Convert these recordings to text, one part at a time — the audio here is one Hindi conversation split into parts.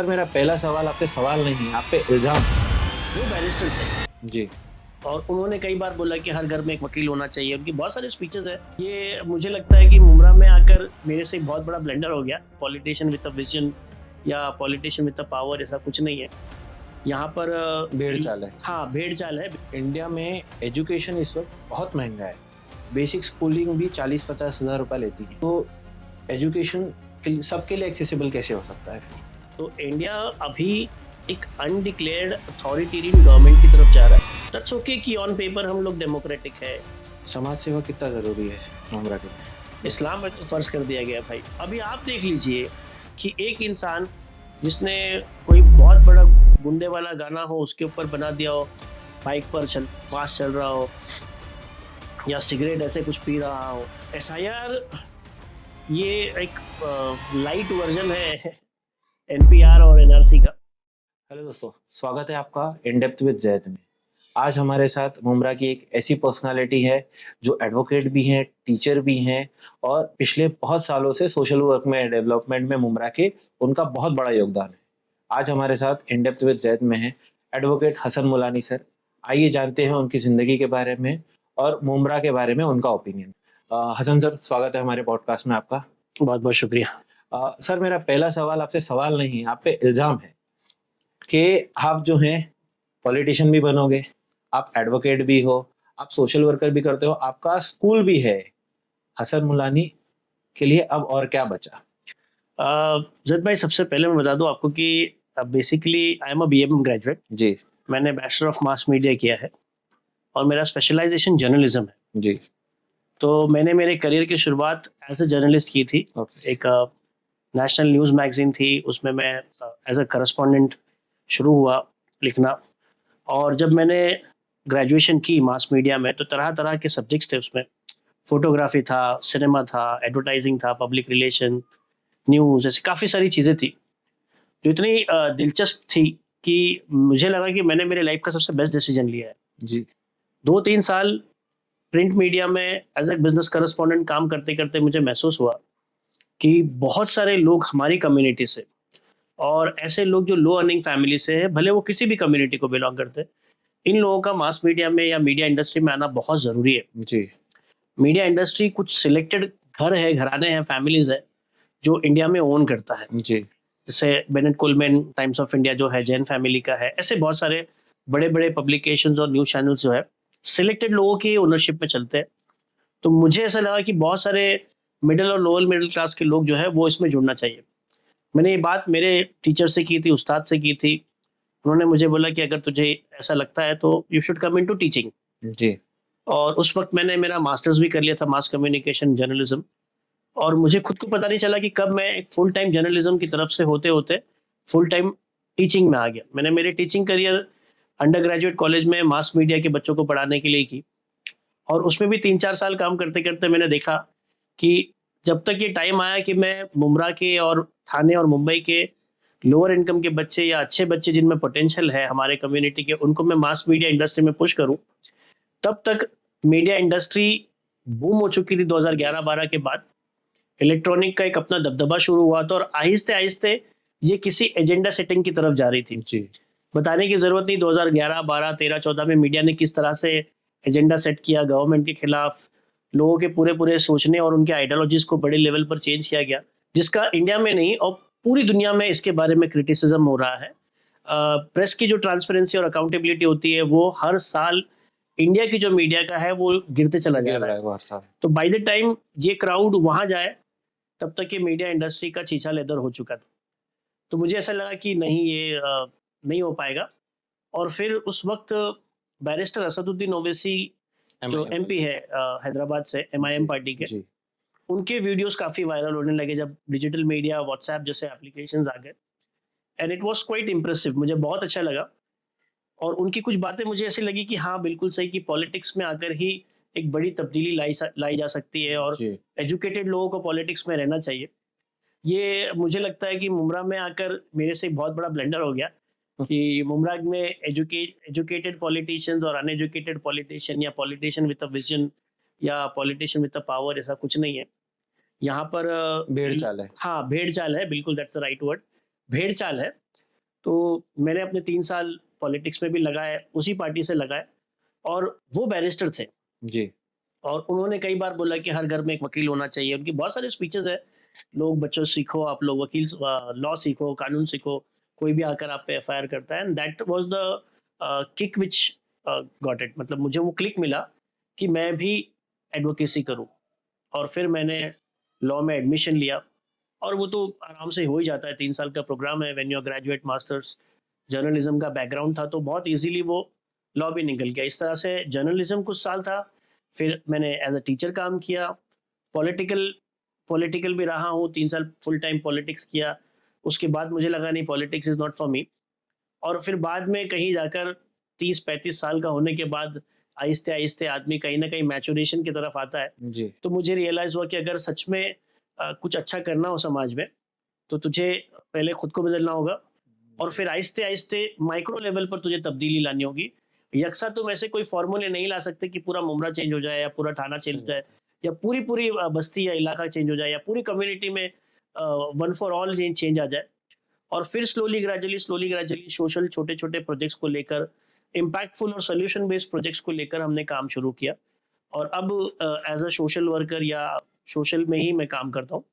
सर मेरा पहला सवाल आपसे सवाल नहीं, आप पे इल्जाम है। वो बैरिस्टर थे जी। और उन्होंने कई बार बोला कि हर घर में एक वकील होना चाहिए। उनकी बहुत सारे स्पीचेस है। ये मुझे लगता है कि मुमरा में आकर मेरे से एक बहुत बड़ा ब्लेंडर हो गया। पॉलिटिशियन विद अ विजन या पॉलिटिशियन विद अ पावर, ऐसा कुछ नहीं है यहाँ पर। भेड़ चाल है। हाँ, भेड़ चाल है। इंडिया में एजुकेशन इस वक्त बहुत महंगा है। बेसिक स्कूलिंग भी 40-50 हज़ार रुपये लेती है, तो एजुकेशन सबके लिए एक्सेसिबल कैसे हो सकता है फिर? तो इंडिया अभी एक अनडिक्लेयर्ड अथॉरिटेरियन गवर्नमेंट की तरफ जा रहा है। दैट्स ओके कि ऑन पेपर हम लोग डेमोक्रेटिक है। समाज सेवा कितना ज़रूरी है मुमरा के लिए? इस्लाम में तो फर्ज कर दिया गया भाई। अभी आप देख लीजिए कि एक इंसान जिसने कोई बहुत बड़ा गुंडे वाला गाना हो उसके ऊपर बना दिया हो, बाइक पर फास्ट चल रहा हो या सिगरेट ऐसे कुछ पी रहा हो, एसआईआर ये एक लाइट वर्जन है एनपीआर और एनआरसी का। हेलो दोस्तों, स्वागत है आपका इन डेप्थ विद जैद में। आज हमारे साथ मुमरा की एक ऐसी पर्सनालिटी है जो एडवोकेट भी हैं, टीचर भी हैं और पिछले बहुत सालों से सोशल वर्क में, डेवलपमेंट में मुमरा के उनका बहुत बड़ा योगदान है। आज हमारे साथ इन डेप्थ विद जैद में है एडवोकेट हसन मुलानी सर। आइए जानते हैं उनकी ज़िंदगी के बारे में और मुमरा के बारे में उनका ओपिनियन। हसन सर, स्वागत है हमारे पॉडकास्ट में आपका। बहुत बहुत शुक्रिया। सर मेरा पहला सवाल आपसे सवाल नहीं, आप पे इल्ज़ाम है कि आप जो हैं पॉलिटिशियन भी बनोगे, आप एडवोकेट भी हो, आप सोशल वर्कर भी करते हो, आपका स्कूल भी है। हसन मुलानी के लिए अब और क्या बचा? जद भाई, सबसे पहले मैं बता दूं आपको कि basically I am a BM graduate. जी। मैंने बैचलर ऑफ मास मीडिया किया है और मेरा स्पेशलाइजेशन जर्नलिज्म है। जी। तो मैंने मेरे करियर की शुरुआत एज अ जर्नलिस्ट की थी। एक नेशनल न्यूज़ मैगजीन थी, उसमें मैं एज अ करस्पॉन्डेंट शुरू हुआ लिखना। और जब मैंने ग्रेजुएशन की मास मीडिया में तो तरह तरह के सब्जेक्ट्स थे उसमें। फोटोग्राफी था, सिनेमा था, एडवर्टाइजिंग था, पब्लिक रिलेशन, न्यूज़, ऐसी काफ़ी सारी चीज़ें थी जो इतनी दिलचस्प थी कि मुझे लगा कि मैंने मेरे लाइफ का सबसे बेस्ट डिसीजन लिया है। जी। 2-3 साल प्रिंट मीडिया में एज ए बिजनेस करस्पॉन्डेंट काम करते करते मुझे महसूस हुआ कि बहुत सारे लोग हमारी कम्युनिटी से और ऐसे लोग जो लो अर्निंग फैमिली से है, भले वो किसी भी कम्युनिटी को बिलोंग करते हैं, इन लोगों का मास मीडिया में या मीडिया इंडस्ट्री में आना बहुत ज़रूरी है। जी। मीडिया इंडस्ट्री कुछ सिलेक्टेड घर है, घराने हैं, फैमिलीज है जो इंडिया में ओन करता है। जी। जैसे Bennett Coleman times of India जो है जैन फैमिली का है। ऐसे बहुत सारे बड़े बड़े पब्लिकेशंस और न्यूज़ चैनल्स जो है सिलेक्टेड लोगों की ओनरशिप में चलते हैं। तो मुझे ऐसा लगा कि बहुत सारे मिडिल और लोअर मिडिल क्लास के लोग जो है वो इसमें जुड़ना चाहिए। मैंने ये बात मेरे टीचर से की थी, उस्ताद से की थी। उन्होंने मुझे बोला कि अगर तुझे ऐसा लगता है तो you should come into teaching. जी। और उस वक्त मैंने मेरा मास्टर्स भी कर लिया था, मास कम्युनिकेशन जर्नलिज्म। और मुझे खुद को पता नहीं चला कि कब मैं एक फुल टाइम जर्नलिज्म की तरफ से होते होते फुल टाइम टीचिंग में आ गया। मैंने मेरी teaching career under graduate college में मास मीडिया के बच्चों को पढ़ाने के लिए की। और उसमें भी 3-4 साल काम करते करते मैंने देखा कि जब तक ये टाइम आया कि मैं मुमरा के और थाने और मुंबई के लोअर इनकम के बच्चे या अच्छे बच्चे जिनमें पोटेंशियल है हमारे कम्युनिटी के, उनको मैं मास मीडिया इंडस्ट्री में पुश करूं, तब तक मीडिया इंडस्ट्री बूम हो चुकी थी। 2011-12 के बाद इलेक्ट्रॉनिक का एक अपना दबदबा शुरू हुआ था और आहिस्ते आहिस्ते ये किसी एजेंडा सेटिंग की तरफ जा रही थी। जी। बताने की जरूरत नहीं 2011, 12, 13, 14 में मीडिया ने किस तरह से एजेंडा सेट किया गवर्नमेंट के खिलाफ। लोगों के पूरे पूरे सोचने और उनके आइडियोलॉजीज को बड़े लेवल पर चेंज किया गया, जिसका इंडिया में नहीं और पूरी दुनिया में इसके बारे में क्रिटिसिज्म हो रहा है। प्रेस की जो ट्रांसपेरेंसी और अकाउंटेबिलिटी होती है वो हर साल इंडिया की जो मीडिया का है वो गिरते चला जा गिर रहा रहा है। है वो हर साल। तो बाय द टाइम ये क्राउड वहां जाए तब तक ये मीडिया इंडस्ट्री का छीछा लेदर हो चुका था। तो मुझे ऐसा लगा कि नहीं, ये नहीं हो पाएगा। और फिर उस वक्त बैरिस्टर असदुद्दीन ओवैसी जो MIM। एमपी है हैदराबाद से एमआईएम पार्टी के, जी। उनके वीडियोस काफ़ी वायरल होने लगे जब डिजिटल मीडिया व्हाट्सएप जैसे एप्लीकेशंस आ गए। And it was quite impressive, मुझे बहुत अच्छा लगा। और उनकी कुछ बातें मुझे ऐसी लगी कि हाँ, बिल्कुल सही, कि पॉलिटिक्स में आकर ही एक बड़ी तब्दीली लाई जा सकती है और जी। एजुकेटेड लोगों को पॉलिटिक्स में रहना चाहिए। ये मुझे लगता है कि मुमरा में आकर मेरे से एक बहुत बड़ा ब्लेंडर हो गया कि मुमरा में एजुकेटेड पॉलिटिशियंस और अनएजुकेटेड पॉलिटिशियन या पॉलिटिशियन विद अ विजन या पॉलिटिशियन विद अ पावर, ऐसा कुछ नहीं है यहाँ पर। भेड़ चाल है। हाँ, भेड़ चाल है, बिल्कुल, दैट्स द राइट वर्ड। भेड़ चाल है। तो मैंने अपने 3 साल पॉलिटिक्स में भी लगाए, उसी पार्टी से लगाए, और वो बैरिस्टर थे। जी। और उन्होंने कई बार बोला कि हर घर में एक वकील होना चाहिए। उनकी बहुत सारे स्पीचेस है, लोग बच्चों सीखो, आप लोग वकील लॉ सीखो, कानून सीखो, कोई भी आकर आप पे एफआईआर करता है। And that was the kick which got it, मतलब मुझे वो क्लिक मिला कि मैं भी एडवोकेसी करूं। और फिर मैंने लॉ में एडमिशन लिया, और वो तो आराम से हो ही जाता है, 3 साल का प्रोग्राम है, when you graduate masters. Journalism का बैकग्राउंड था तो बहुत इजीली वो लॉ भी निकल गया। इस तरह से जर्नलिज्म कुछ साल था, फिर मैंने एज अ टीचर काम किया, पॉलिटिकल पॉलिटिकल भी रहा हूँ, 3 साल फुल टाइम पॉलिटिक्स किया। उसके बाद मुझे लगा नहीं, politics is not for me. और फिर बाद में कहीं जाकर 30-35 साल का होने के बाद आहिस्ते आहिस्ते आदमी कहीं ना कहीं मैचुरेशन की तरफ आता है। जी। तो मुझे रियलाइज हुआ कि अगर सच में कुछ अच्छा करना हो समाज में, तो तुझे पहले खुद को बदलना होगा, और फिर आहिस्ते आहिस्ते माइक्रो लेवल पर तुझे तब्दीली लानी होगी। यकसा तुम ऐसे कोई फॉर्मूले नहीं ला सकते कि पूरा मुमरा चेंज हो जाए, या पूरा थाना चेंज हो जाए, या पूरी पूरी बस्ती या इलाका चेंज हो जाए, या पूरी कम्युनिटी में वन फॉर ऑल चेंज आ जाए। और फिर स्लोली ग्रेजुअली सोशल छोटे छोटे प्रोजेक्ट्स को लेकर, इम्पैक्टफुल और सोल्यूशन बेस्ड प्रोजेक्ट्स को लेकर हमने काम शुरू किया। और अब एज अ सोशल वर्कर या सोशल में ही मैं काम करता हूँ।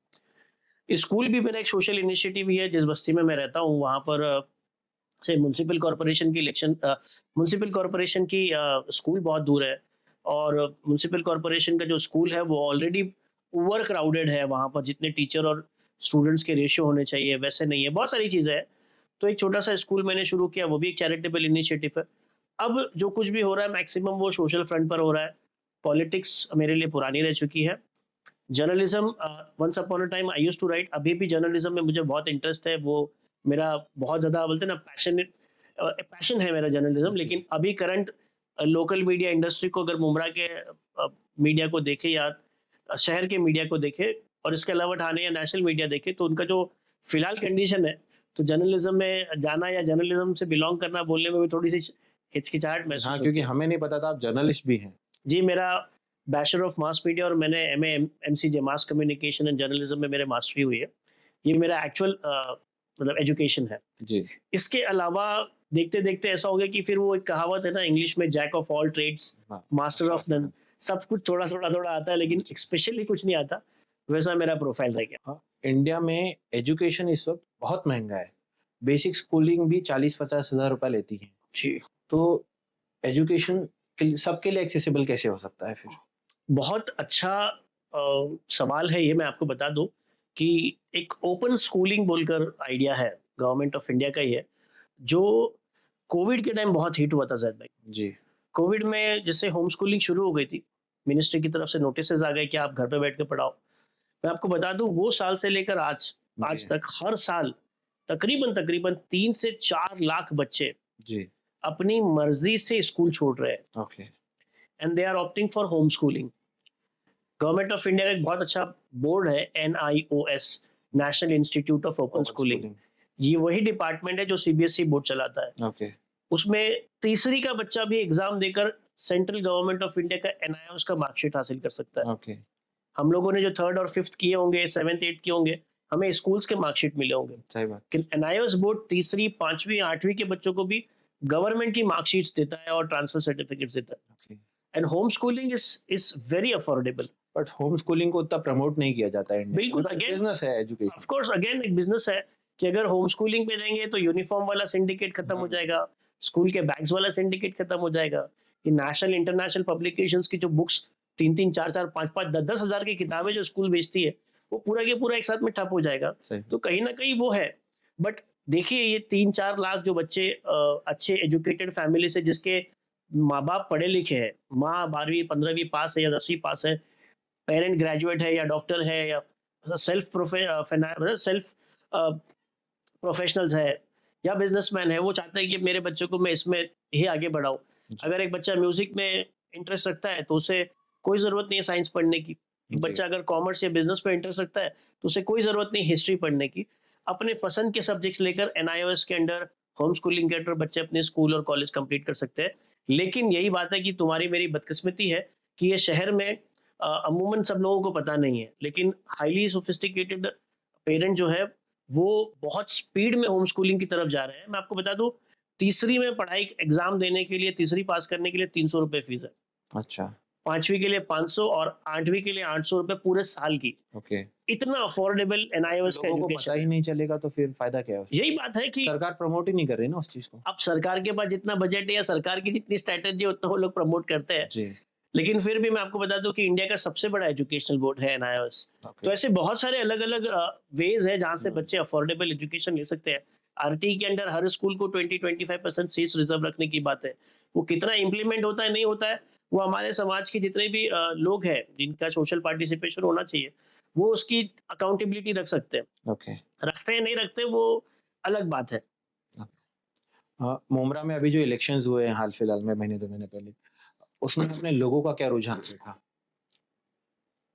स्कूल भी मेरा एक सोशल इनिशिएटिव ही है। जिस बस्ती में मैं रहता हूँ वहाँ पर से म्यूनसिपल कॉरपोरेशन की इलेक्शन, म्यूनसिपल कॉरपोरेशन की स्कूल बहुत दूर है, और म्यूनसिपल कॉरपोरेशन का जो स्कूल है वो ऑलरेडी ओवर क्राउडेड है। वहाँ पर जितने टीचर और स्टूडेंट्स के रेशियो होने चाहिए वैसे नहीं है, बहुत सारी चीज़ें हैं। तो एक छोटा सा स्कूल मैंने शुरू किया, वो भी एक चैरिटेबल इनिशिएटिव है। अब जो कुछ भी हो रहा है मैक्सिमम वो सोशल फ्रंट पर हो रहा है। पॉलिटिक्स मेरे लिए पुरानी रह चुकी है। Journalism, once upon a time I used to write, अभी भी जर्नलिज्म में मुझे बहुत इंटरेस्ट है। वो मेरा बहुत ज़्यादा बोलते हैं ना पैशन है मेरा जर्नलिज्म। जी। लेकिन अभी करंट लोकल मीडिया इंडस्ट्री को, अगर मुमरा के मीडिया को देखे, या शहर के मीडिया को देखे, और इसके अलावा ठाणे या नेशनल मीडिया देखे, तो उनका जो फिलहाल कंडीशन है, तो जर्नलिज्म में जाना या जर्नलिज्म से बिलोंग करना, बोलने में भी थोड़ी सी हिचकिचाहट महसूस हाँ, होती क्योंकि है। हमें नहीं पता था आप जर्नलिस्ट भी हैं। जी, मेरा बैचलर ऑफ मास मीडिया और मैंने MA MCJ mass communication and journalism में मेरे मास्टरी हुई है। ये मेरा एक्चुअल मतलब एजुकेशन है। जी। इसके अलावा देखते देखते ऐसा हो गया कि फिर वो एक कहावत है ना इंग्लिश में, जैक ऑफ ऑल ट्रेड्स हाँ, मास्टर ऑफ नन। सब कुछ थोड़ा थोड़ा थोड़ा आता है, लेकिन स्पेशली कुछ नहीं आता। वैसा मेरा प्रोफाइल रह गया। हाँ, इंडिया में एजुकेशन इस वक्त बहुत महंगा है। बेसिक स्कूलिंग भी 40-50 हज़ार रुपए लेती है। जी, तो एजुकेशन सबके लिए एक्सेसिबल कैसे हो सकता है फिर? बहुत अच्छा सवाल है ये। मैं आपको बता दूं कि एक ओपन स्कूलिंग बोलकर आइडिया है, गवर्नमेंट ऑफ इंडिया का ही है, जो कोविड के टाइम बहुत हिट हुआ था जैद भाई। जी। कोविड में जैसे होम स्कूलिंग शुरू हो गई थी, मिनिस्ट्री की तरफ से नोटिस आ गए कि आप घर पे बैठ के पढ़ाओ। मैं आपको बता दूं, वो साल से लेकर आज जी। तक हर साल तकरीबन तकरीबन 3 से 4 लाख बच्चे जी। अपनी मर्जी से स्कूल छोड़ रहे हैं, okay. And they are opting for home schooling. Government of India का एक बहुत अच्छा बोर्ड है, NIOS, national institute of open schooling. ये वही डिपार्टमेंट है जो CBSE बोर्ड चलाता है। ओके। उसमें तीसरी का बच्चा भी एग्जाम देकर सेंट्रल गवर्नमेंट ऑफ इंडिया का NIOS का मार्कशीट हासिल कर सकता है। ओके। हम लोगों ने जो 3rd और 5th किए होंगे, 7th 8th किए होंगे, हमें स्कूल्स के मार्कशीट मिले होंगे। सही बात। लेकिन NIOS बोर्ड तीसरी, 5वीं, 8वीं के बच्चों को भी गवर्नमेंट की मार्कशीट्स देता है और ट्रांसफर सर्टिफिकेट्स देता है। Okay. And home schooling is very affordable. But home schooling को उतना प्रमोट नहीं किया जाता है इंडिया में। बिल्कुल, मतलब again- बिजनेस है एजुकेशन। ऑफ कोर्स अगेन एक बिजनेस है कि अगर होम स्कूलिंग पे रहेंगे तो यूनिफॉर्म वाला सिंडिकेट खत्म हो जाएगा, स्कूल के बैग्स वाला सिंडिकेट खत्म हो जाएगा, कि नेशनल इंटरनेशनल पब्लिकेशंस की जो बुक्स 3-3, 4-4, 5-5, 10-10 हजार की किताबें जो स्कूल बेचती है, वो पूरा के पूरा एक साथ में ठप हो जाएगा। सही। तो कहीं ना कहीं वो है। बट देखिए, ये 3-4 लाख जो बच्चे अच्छे एजुकेटेड फैमिली से, जिसके माँ बाप पढ़े लिखे हैं, माँ 12वीं 15वीं पास है या 10वीं पास है, पेरेंट ग्रेजुएट है या डॉक्टर है, या सेल्फ प्रोफेशनल्स है, या बिजनेसमैन है, वो चाहते हैं कि मेरे बच्चों को मैं इसमें ही आगे बढ़ाऊं। अगर एक बच्चा म्यूजिक में इंटरेस्ट रखता है तो उसे कोई जरूरत नहीं है साइंस पढ़ने की। एक जी। बच्चा अगर कॉमर्स या बिजनेस में इंटरेस्ट रखता है तो उसे कोई जरूरत नहीं हिस्ट्री पढ़ने की। अपने पसंद के सब्जेक्ट्स लेकर NIOS के अंडर, होम स्कूलिंग के अंडर बच्चे अपने स्कूल और कॉलेज कंप्लीट कर सकते हैं। लेकिन यही बात है कि तुम्हारी मेरी बदकिस्मती है कि ये शहर में अमूमन सब लोगों को पता नहीं है। लेकिन हाईली सोफिस्टिकेटेड पेरेंट जो है वो बहुत स्पीड में होम स्कूलिंग की तरफ जा रहे हैं। मैं आपको बता दूं, तीसरी में पढ़ाई एग्जाम देने के लिए, तीसरी पास करने के लिए 300 रुपए फीस है, अच्छा। 5वीं के लिए 500 और 8वीं के लिए 800 रुपए पूरे साल की। ओके। इतना अफोर्डेबल एनआईओएस का लोगों को एजुकेशन पता ही है। नहीं चलेगा तो फिर फायदा क्या है उसका? यही बात है कि सरकार प्रमोट ही नहीं कर रही ना उस चीज को। अब सरकार के पास जितना बजट है या सरकार की जितनी स्ट्रेटेजी है उतना वो लोग प्रमोट करते हैं। जी। लेकिन फिर भी मैं आपको बता दूं कि इंडिया का सबसे बड़ा एजुकेशनल बोर्ड है एनआईओएस। ओके। तो ऐसे बहुत सारे अलग अलग वेज है जहां से हम्म। बच्चे अफोर्डेबल एजुकेशन ले सकते हैं। आरटी के अंडर हर स्कूल को 20-25% सीट्स रिजर्व रखने की बात है। वो कितना इंप्लीमेंट होता है नहीं होता है, वो हमारे समाज के जितने भी लोग हैं जिनका सोशल पार्टिसिपेशन होना चाहिए, वो उसकी अकाउंटेबिलिटी रख सकते हैं। ओके। रखते हैं नहीं रखते वो अलग बात है। मुमरा में अभी जो इलेक्शंस हुए हैं हाल फिलहाल में, महीने 2 महीने पहले, उसमें अपने लोगों का क्या रुझान देखा?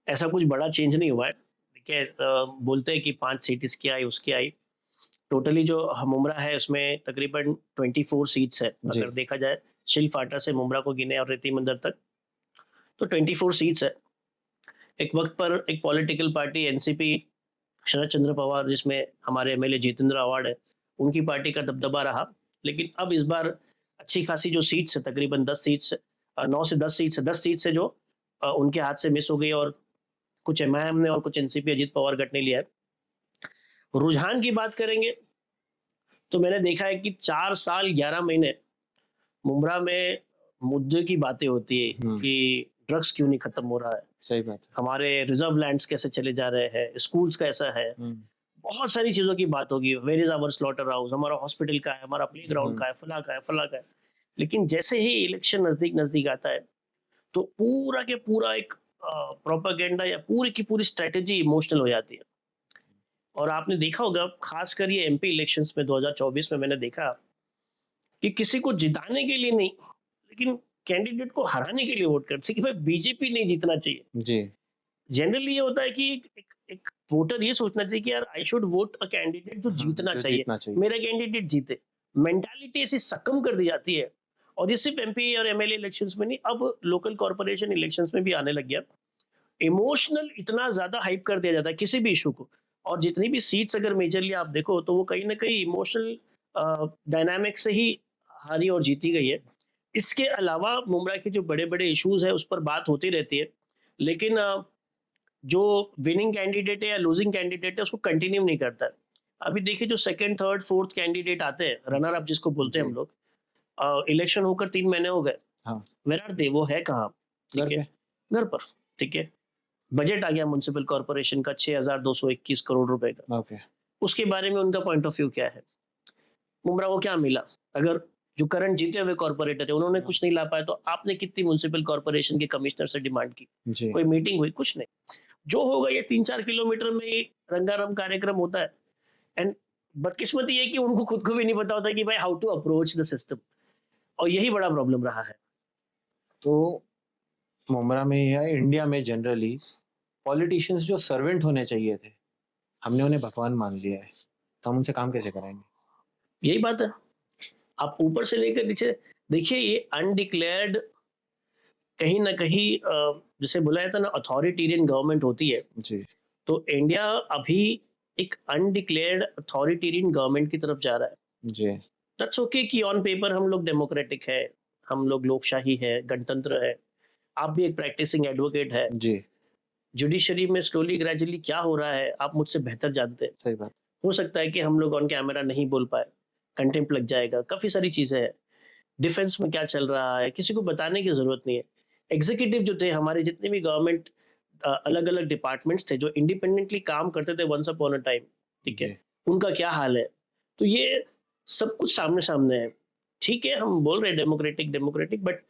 ऐसा कुछ बड़ा चेंज नहीं हुआ है। देखिए, बोलते हैं कि 5 सीट इसकी आई उसकी आई। टोटली जो मुमरा है उसमें तकरीबन 24 सीट्स है। जी। अगर देखा जाए शिल फाटा से मुमरा को गिने और रेती मंदिर तक, तो 24 सीट्स है। एक वक्त पर एक पॉलिटिकल पार्टी एनसीपी, शरद चंद्र पवार, जिसमें हमारे एमएलए जितेंद्र अवार्ड है, उनकी पार्टी का दबदबा रहा। लेकिन अब इस बार अच्छी खासी जो सीट्स है, तकरीबन 10 सीट्स, 9 से 10 सीट्स है, 10 सीट्स है जो उनके हाथ से मिस हो गई और कुछ एमआईएम ने और कुछ एनसीपी अजीत पवार गठ ने लिया है। रुझान की बात करेंगे तो मैंने देखा है कि 4 साल 11 महीने मुमरा में मुद्दे की बातें होती है कि ड्रग्स क्यों नहीं खत्म हो रहा है, सही बात है। हमारे रिजर्व लैंड्स कैसे चले जा रहे हैं, स्कूल्स कैसा है, बहुत सारी चीजों की बात होगी। Where is our slaughter house, हमारा हॉस्पिटल का है, हमारा प्ले ग्राउंड का है, फला का है, फला का है। लेकिन जैसे ही इलेक्शन नजदीक नजदीक आता है तो पूरा के पूरा एक प्रोपेगेंडा या पूरी की पूरी स्ट्रेटेजी इमोशनल हो जाती है। और आपने देखा होगा, खासकर ये एमपी इलेक्शंस में 2024 में मैंने देखा कि किसी को जिताने के लिए नहीं, लेकिन कैंडिडेट को हराने के लिए वोट करते कि भाई बीजेपी नहीं जीतना चाहिए। जी। जनरली ये होता है कि एक वोटर ये सोचना चाहिए कि यार I should vote a candidate जो जीतना जो चाहिए, जीतना चाहिए। मेरा कैंडिडेट जीते। मेंटालिटी ऐसी सकम कर दी जाती है। और ये सिर्फ एमपी और एमएलए इलेक्शंस में नहीं, अब लोकल कॉर्पोरेशन इलेक्शंस में भी आने लग गया। इमोशनल इतना ज्यादा हाइप कर दिया जाता है किसी भी इशू को। और जितनी भी सीट्स अगर मेजरली आप देखो तो वो कहीं ना कहीं इमोशनल डायनामिक से ही हारी और जीती गई है। इसके अलावा मुमरा के जो बड़े बड़े इश्यूज है उस पर बात होती रहती है, लेकिन जो विनिंग कैंडिडेट है या लूजिंग कैंडिडेट है उसको कंटिन्यू नहीं करता है। अभी देखिए, जो सेकंड, थर्ड, फोर्थ कैंडिडेट आते हैं, रनर अप जिसको बोलते हैं हम लोग, इलेक्शन होकर 3 महीने हो गए, हाँ। वेयर आर दे, वो है कहाँ? ठीक है, घर पर। ठीक है, बजट आ गया म्युनिसिपल कॉर्पोरेशन का 6,221 करोड़ रुपए का। ओके। उसके बारे में उनका पॉइंट ऑफ व्यू क्या है? मुमरा को क्या मिला? अगर जो करंट जीते हुए कॉर्पोरेटर है उन्होंने कुछ नहीं ला पाया तो आपने कितनी म्युनिसिपल कॉर्पोरेशन के कमिश्नर से डिमांड की? जी। कोई मीटिंग हुई? कुछ नहीं। जो होगा ये 3-4 किलोमीटर में ही रंगारंग कार्यक्रम होता है। एंड बदकिस्मती ये कि उनको खुद को भी नहीं पता होता कि भाई how to approach the system. और यही बड़ा प्रॉब्लम रहा है। तो मुमरा में या इंडिया में जनरली पॉलिटिशियंस जो सर्वेंट होने चाहिए थे, हमने उन्हें भगवान मान लिया है, तो हम उनसे काम कैसे कराएंगे? यही बात है। आप ऊपर से लेकर नीचे देखिए, ये अनडिक्लेयर्ड कहीं ना कहीं जैसे बोला जाता है ना, अथॉरिटेरियन गवर्नमेंट होती है। जी। तो इंडिया अभी एक अनडिक्लेयर्ड अथॉरिटेरियन गवर्नमेंट की तरफ जा रहा है। जी। दैट्स ओके कि ऑन पेपर हम लोग डेमोक्रेटिक है, हम लोग लोकशाही है, गणतंत्र है। आप भी एक प्रैक्टिसिंग एडवोकेट है। जी। जुडिशरी में स्लोली ग्रेजुअली क्या हो रहा है आप मुझसे बेहतर जानते हैं। सही बात। हो सकता है कि हम लोग ऑन कैमरा नहीं बोल पाए, कंटेम्प्ट लग जाएगा, काफी सारी चीजें हैं। डिफेंस में क्या चल रहा है किसी को बताने की जरूरत नहीं है। एग्जीक्यूटिव जो थे हमारे, जितने भी गवर्नमेंट अलग अलग डिपार्टमेंट्स थे जो इंडिपेंडेंटली काम करते थे वंस अपॉन अ टाइम, ठीक है, उनका क्या हाल है? तो ये सब कुछ सामने सामने है। ठीक है, हम बोल रहे हैं डेमोक्रेटिक डेमोक्रेटिक, बट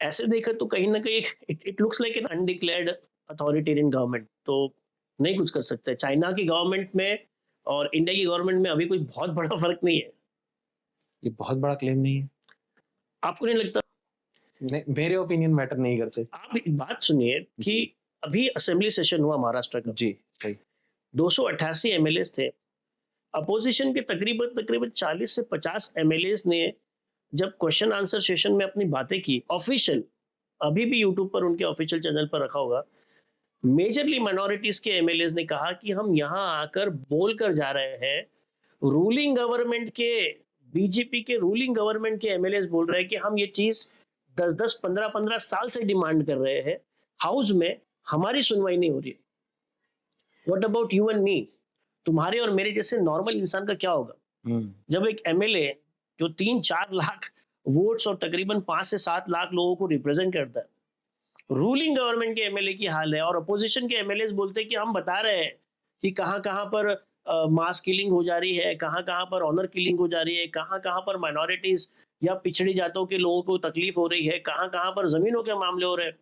ऐसे देखा तो कहीं ना कहीं it looks like an undeclared authoritarian government. तो नहीं कुछ कर सकते। चाइना की गवर्नमेंट में और इंडिया की गवर्नमेंट में अभी कोई बहुत बड़ा फर्क नहीं है। ये बहुत बड़ा क्लेम नहीं है? आपको नहीं लगता? नहीं, मेरे ओपिनियन मैटर नहीं करते। आप एक बात सुनिए कि अभी असेंबली सेशन हुआ महाराष्ट्र का। जी। सही। 288 एमएलए थे। अपोजिशन के तकरीबन तकरीबन 40 से 50 एमएलए ने जब क्वेश्चन आंसर सेशन में अपनी बातें की ऑफिशियल, अभी भी यूट्यूब पर उनके ऑफिशियल चैनल पर रखा होगा, मेजरली माइनॉरिटीज के एमएलएस ने कहा कि हम यहाँ आकर बोल कर जा रहे हैं, रूलिंग गवर्नमेंट के, बीजेपी के रूलिंग गवर्नमेंट के एमएलएस बोल रहे हैं कि हम ये चीज 10-10, 15-15 साल से डिमांड कर रहे हैं, हाउस में हमारी सुनवाई नहीं हो रही। What about you and me? तुम्हारे और मेरे जैसे नॉर्मल इंसान का क्या होगा जब एक एमएलए जो 3-4 लाख वोट्स और तकरीबन 5 से 7 लाख लोगों को रिप्रेजेंट करता है, रूलिंग गवर्नमेंट के एमएलए की हाल है, और अपोजिशन के एमएलए बोलते हैं कि हम बता रहे हैं कि कहां कहां पर मास किलिंग हो जा रही है, कहां कहां पर ऑनर किलिंग हो जा रही है, कहां कहां पर माइनॉरिटीज या पिछड़ी जातों के लोगों को तकलीफ हो रही है, कहां कहां पर जमीनों के मामले हो रहे हैं,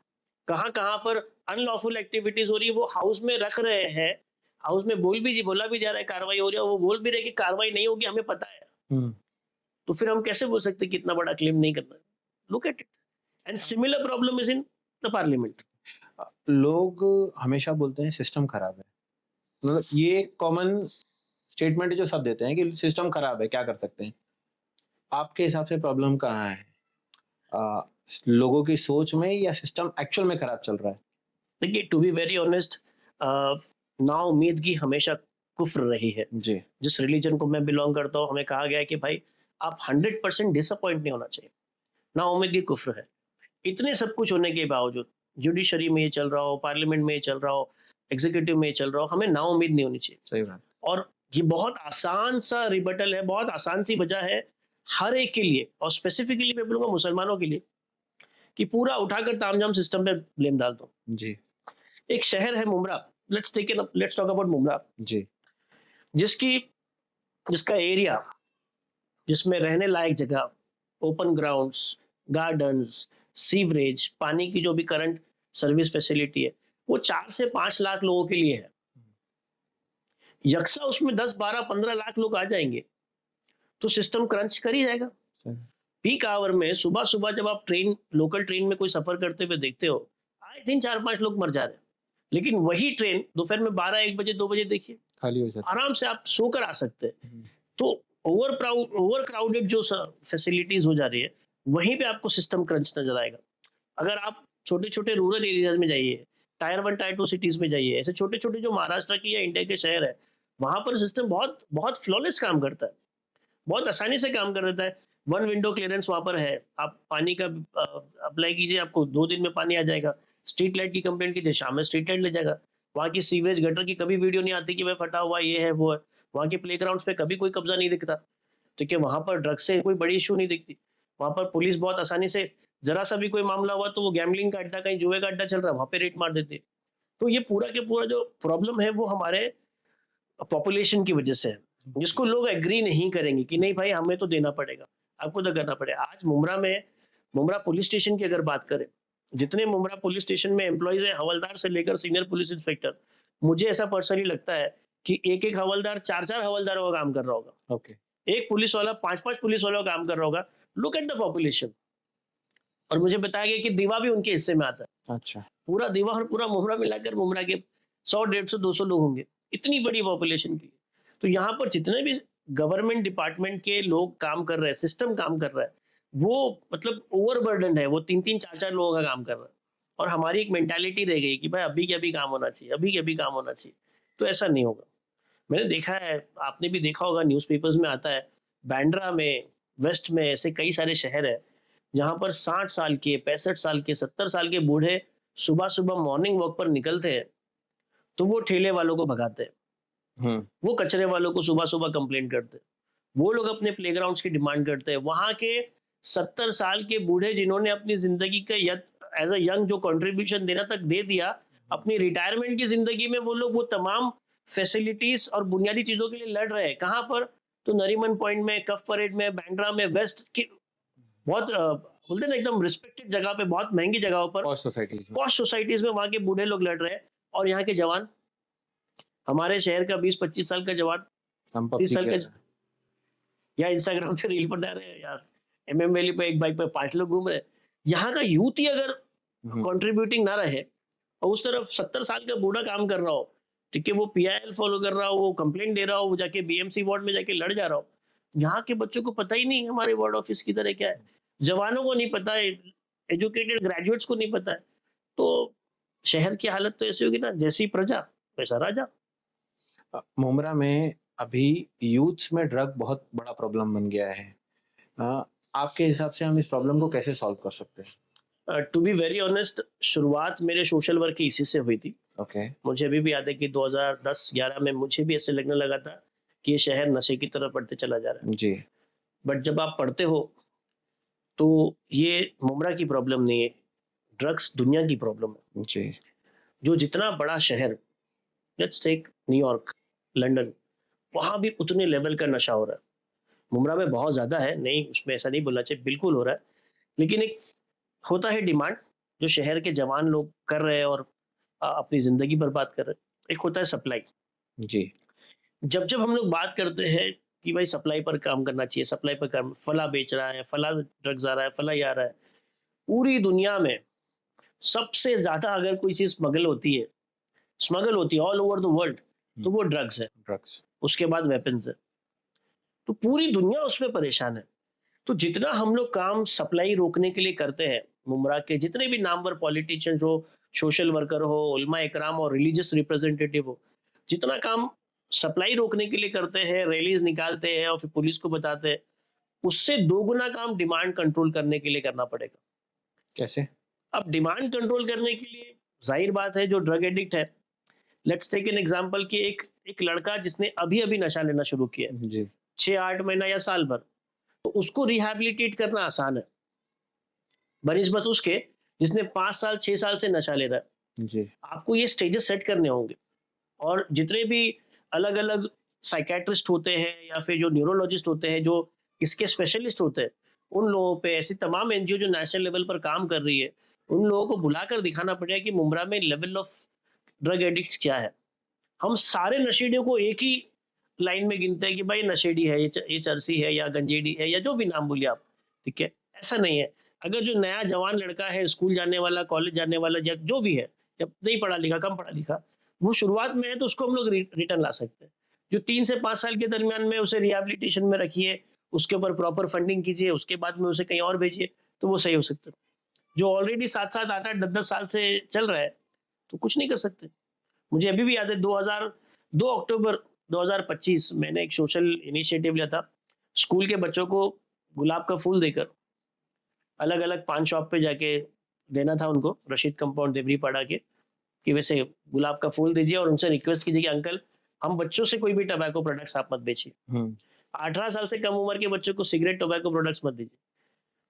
कहां कहां पर अनलॉफुल एक्टिविटीज हो रही है, वो हाउस में रख रहे हैं। हाउस में बोला भी जा रहा है कार्रवाई हो रही है, और वो बोल भी रहे कि कार्रवाई नहीं होगी, हमें पता है। तो फिर हम कैसे बोल सकते कि इतना बड़ा क्लेम नहीं करना? Look at it. And similar problem is in the parliament. लोग हमेशा बोलते हैं सिस्टम खराब है, मतलब ये कॉमन स्टेटमेंट जो सब देते हैं कि सिस्टम खराब है, क्या कर सकते हैं। आपके हिसाब से प्रॉब्लम कहाँ है? लोगों की सोच में या सिस्टम एक्चुअल में खराब चल रहा है? देखिए, टू बी वेरी ऑनेस्ट, नाउम्मीदगी हमेशा कुफ्र रही है जी। जिस रिलीजन को मैं बिलोंग करता हूँ, हमें कहा गया है कि भाई आप 100% डिसअपॉइंट नहीं होना चाहिए। नाउम्मीदगी कुफ्र है। इतने सब कुछ होने के बावजूद, जुडिशरी में ये चल रहा हो, पार्लियामेंट में ये चल रहा हो, एग्जीक्यूटिव में ये चल रहा हो, हमें नाउम्मीद नहीं होनी चाहिए। सही बात। और ये बहुत आसान सा रिबटल है, बहुत आसान सी वजह है हर एक के लिए, और स्पेसिफिकली मैं बोलूंगा मुसलमानों के लिए, कि पूरा उठाकर तामझाम सिस्टम पे ब्लेम डाल दो। जी एक शहर है Mumra, let's talk about Mumra, जी। जिसका एरिया, जिसमें रहने लायक जगह, ओपन ग्राउंड्स, गार्डन्स, सीवरेज, पानी की जो भी करंट सर्विस फैसिलिटी है, वो 4 से 5 लाख लोगों के लिए है। यकसा उसमें 10, 12, 15 लाख लोग आ जाएंगे तो सिस्टम क्रंच कर ही जाएगा। पीक आवर में सुबह सुबह जब आप लोकल ट्रेन में कोई सफर करते हुए देखते हो, आए दिन 4-5 लोग मर जा रहे हैं, लेकिन वही ट्रेन दोपहर में 12-1 बजे 2 बजे देखिए खाली हो जाता है, आराम से आप सोकर आ सकते हैं। तो ओवर क्राउडेड जो फैसिलिटीज हो जा रही है, वहीं पे आपको सिस्टम क्रंच नजर आएगा। अगर आप छोटे छोटे रूरल एरियाज में जाइए, टायर 1 टायर 2 सिटीज में जाइए, ऐसे छोटे छोटे जो महाराष्ट्र की या इंडिया के शहर है, वहां पर सिस्टम बहुत बहुत फ्लॉलेस काम करता है, बहुत आसानी से काम कर देता है। 1 विंडो क्लियरेंस वहां पर है, आप पानी का अप्लाई कीजिए, आपको 2 दिन में पानी आ जाएगा। स्ट्रीट लाइट की कंप्लेंट कीजिए, शाम में स्ट्रीट लाइट ले जाएगा। वहाँ की सीवेज गटर की कभी वीडियो नहीं आती कि भाई फटा हुआ ये है वो है। वहाँ के प्लेग्राउंड्स पे कभी कोई कब्जा नहीं दिखता, ठीक है। वहाँ पर ड्रग्स से कोई बड़ी इशू नहीं दिखती। वहाँ पर पुलिस बहुत आसानी से, जरा सा भी कोई मामला हुआ तो वो गैम्बलिंग का अड्डा, कहीं जुए का अड्डा चल रहा है, वहाँ पे रेट मार देती है। तो ये पूरा के पूरा जो प्रॉब्लम है वो हमारे पॉपुलेशन की वजह से है, जिसको लोग एग्री नहीं करेंगे कि नहीं भाई हमें तो देना पड़ेगा, आपको तो करना पड़ेगा। आज मुमरा पुलिस स्टेशन की अगर बात करें, जितने मुमरा पुलिस स्टेशन में एम्प्लॉइज हैं, हवलदार से लेकर सीनियर पुलिस इंस्पेक्टर, मुझे ऐसा पर्सनली लगता है कि एक हवलदार 4 हवलदारों का काम कर रहा होगा। ओके। एक पुलिस वाला 5 पुलिस वालों का काम कर रहा होगा। Look at the population. और मुझे बताया गया कि दीवा भी उनके हिस्से में आता है। अच्छा। पूरा दीवा और पूरा मुमरा मिलाकर मुमरा के 100, 150, 200 लोग होंगे, इतनी बड़ी पॉपुलेशन की। तो यहाँ पर जितने भी गवर्नमेंट डिपार्टमेंट के लोग काम कर रहे हैं, सिस्टम काम कर रहा है, वो मतलब ओवरबर्डन है, वो 3-3, 4-4 लोगों का काम कर रहा है। और हमारी एक मेंटालिटी रह गई कि भाई अभी के अभी काम होना चाहिए, अभी के अभी काम होना चाहिए। तो ऐसा नहीं होगा। मैंने देखा है, आपने भी देखा होगा, न्यूज़पेपर्स में आता है, बांद्रा में, वेस्ट में ऐसे कई सारे शहर है जहां पर 60 साल के, 65 साल के, 70 साल के बूढ़े सुबह सुबह मॉर्निंग वॉक पर निकलते हैं तो वो ठेले वालों को भगाते हैं, वो कचरे वालों को सुबह सुबह कंप्लेंट करते हैं, वो लोग अपने प्लेग्राउंड्स की डिमांड करते हैं। वहां के 70 साल के बूढ़े जिन्होंने अपनी जिंदगी का एज अ यंग जो कंट्रीब्यूशन देना तक दे दिया, अपनी रिटायरमेंट की जिंदगी में वो लोग वो तमाम फैसिलिटीज और बुनियादी चीजों के लिए लड़ रहे हैं। कहाँ पर? तो नरीमन पॉइंट में, कफ परेड में, बांद्रा में, वेस्ट की बहुत बोलते हैं ना एकदम रिस्पेक्टेड जगह पे, बहुत महंगी जगहों पर, पॉश सोसाइटीज में वहां के बूढ़े लोग लड़ रहे हैं। और यहाँ के जवान, हमारे शहर का 20-25 साल का जवान, 30 साल का, या इंस्टाग्राम पे रील पर डाल रहे हैं, यार MM वैली पे एक बाइक पे 5 लोग घूम रहे हैं। यहाँ का यूथ ही अगर कंट्रीब्यूटिंग ना रहे और उस तरफ 70 साल का बूढ़ा काम कर रहा हो, ठीक है, वो PIL फॉलो कर रहा हो, वो कंप्लेंट दे रहा हो, वो जाके BMC वार्ड में जाके लड़ जा रहा हो, यहाँ के बच्चों को पता ही नहीं हमारे वार्ड ऑफिस की तरह क्या है, जवानों को नहीं पता है, एजुकेटेड ग्रेजुएट्स को नहीं पता है। तो शहर की हालत तो ऐसी होगी ना, जैसी प्रजा वैसा राजा। मुमरा में अभी यूथ में ड्रग बहुत बड़ा प्रॉब्लम बन गया है। अ, आपके हिसाब से हम इस प्रॉब्लम को कैसे सॉल्व कर सकते हैं? टू बी वेरी ऑनेस्ट, शुरुआत मेरे सोशल वर्क की इसी से हुई थी। ओके। मुझे अभी भी याद है कि 2010-11 में मुझे भी ऐसे लगने लगा था कि ये शहर नशे की तरफ बढ़ते चला जा रहा है। जी। बट जब आप पढ़ते हो तो ये मुमरा की प्रॉब्लम नहीं है, ड्रग्स दुनिया की प्रॉब्लम है। जी। जो जितना बड़ा शहर, लेट्स टेक न्यूयॉर्क, लंदन, वहाँ भी उतने लेवल का नशा हो रहा है। मुमरा में बहुत ज़्यादा है, नहीं उसमें ऐसा नहीं बोलना चाहिए, बिल्कुल हो रहा है। लेकिन एक होता है डिमांड, जो शहर के जवान लोग कर रहे हैं और अपनी ज़िंदगी बर्बाद कर रहे हैं। एक होता है सप्लाई। जी। जब हम लोग बात करते हैं कि भाई सप्लाई पर काम करना चाहिए, सप्लाई पर काम, फला बेच रहा है, फला ड्रग्स आ रहा है, फला ये आ रहा है, पूरी दुनिया में सबसे ज़्यादा अगर कोई चीज़ स्मगल होती है ऑल ओवर द वर्ल्ड, तो वो ड्रग्स है। ड्रग्स। उसके बाद वेपन्स है। तो पूरी दुनिया उसमें परेशान है। तो जितना हम लोग काम सप्लाई रोकने के लिए करते हैं, मुमरा के जितने भी नामवर पॉलिटिशियन हो, सोशल वर्कर हो, उलमा इकराम और रिलीजियस रिप्रेजेंटेटिव हो, जितना काम सप्लाई रोकने के लिए करते हैं, रैलीज निकालते हैं और फिर पुलिस को बताते हैं, उससे दोगुना काम डिमांड कंट्रोल करने के लिए करना पड़ेगा। कैसे? अब डिमांड कंट्रोल करने के लिए जाहिर बात है, जो ड्रग एडिक्ट है, लेट्स टेक एन एग्जांपल कि एक एक लड़का जिसने अभी अभी नशा लेना शुरू किया है, जी। 6-8 महीना या साल भर, तो उसको रिहैबिलिटेट करना आसान है बनिस्बत उसके जिसने 5 साल 6 साल से नशा ले रहा है। जी। आपको ये स्टेजेस सेट करने होंगे, और जितने भी अलग अलग साइकेट्रिस्ट होते हैं या फिर जो न्यूरोलॉजिस्ट होते हैं, जो इसके स्पेशलिस्ट होते हैं, उन लोगों पे, ऐसी तमाम एनजीओ जो नेशनल लेवल पर काम कर रही है, उन लोगों को बुलाकर दिखाना पड़ेगा कि मुमरा में लेवल ऑफ ड्रग एडिक्ट्स क्या है। हम सारे नशेड़ियों को एक ही लाइन में गिनते हैं कि भाई नशेड़ी है, ये चरसी है या गंजेड़ी है या जो भी नाम बोलिए आप, ठीक है? ऐसा नहीं है। अगर जो नया जवान लड़का है, स्कूल जाने वाला, कॉलेज जाने वाला, या जो भी है, जब नहीं पढ़ा लिखा, कम पढ़ा लिखा, वो शुरुआत में है, तो उसको हम लोग रिटर्न ला सकते हैं। जो 3 से 5 साल के दरमियान में उसे रिहैबिलिटेशन में रखिए, उसके ऊपर प्रॉपर फंडिंग कीजिए, उसके बाद में उसे कहीं और भेजिए, तो वो सही हो सकता है। जो ऑलरेडी 7-7, 8-8, 10-10 साल से चल रहा है, तो कुछ नहीं कर सकते। मुझे अभी भी याद है, 2 अक्टूबर 2025 मैंने एक सोशल इनिशिएटिव लिया था। स्कूल के बच्चों को गुलाब का फूल देकर अलग अलग पान शॉप पे जाके देना था उनको, रशीद कंपाउंड देवरीपाड़ा के, कि वैसे गुलाब का फूल दीजिए और उनसे रिक्वेस्ट कीजिए कि अंकल, हम बच्चों से कोई भी टबैको प्रोडक्ट्स आप मत बेचिए। 18 साल से कम उम्र के बच्चों को सिगरेट, टोबैको प्रोडक्ट्स मत दीजिए।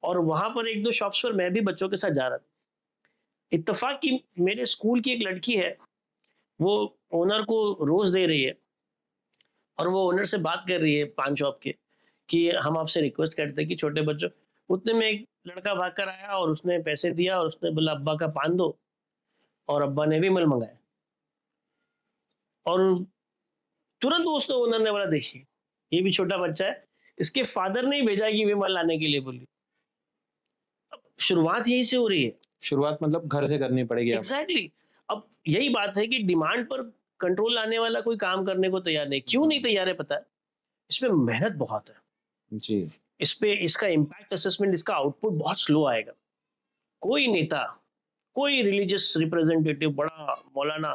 और वहां पर 1-2 शॉप्स पर मैं भी बच्चों के साथ जा रहा था। इत्तेफाक की मेरे स्कूल की एक लड़की है, वो ओनर को रोज दे रही है, और वो ओनर से बात कर रही है पान शॉप के, कि हम आपसे रिक्वेस्ट करते हैं कि छोटे बच्चों, उतने में एक लड़का भाग कर आया और उसने पैसे दिया और उसने बोला अब्बा का पान दो, और अब्बा ने विमल मंगाया। और तुरंत उसने ओनर ने बोला, देखिए ये भी छोटा बच्चा है, इसके फादर ने ही भेजा है कि विमल लाने के लिए बोली। अब शुरुआत यहीं से हो रही है। शुरुआत मतलब घर से करनी पड़ेगी आपको। एग्जैक्टली। अब यही बात है कि डिमांड पर कंट्रोल लाने वाला कोई काम करने को तैयार नहीं। क्यों नहीं तैयार है पता है? इसमें मेहनत बहुत है। जी। इस पे इसका इम्पैक्ट असेसमेंट, इसका आउटपुट बहुत स्लो आएगा। कोई नेता, कोई रिलीजियस रिप्रेजेंटेटिव, बड़ा मौलाना,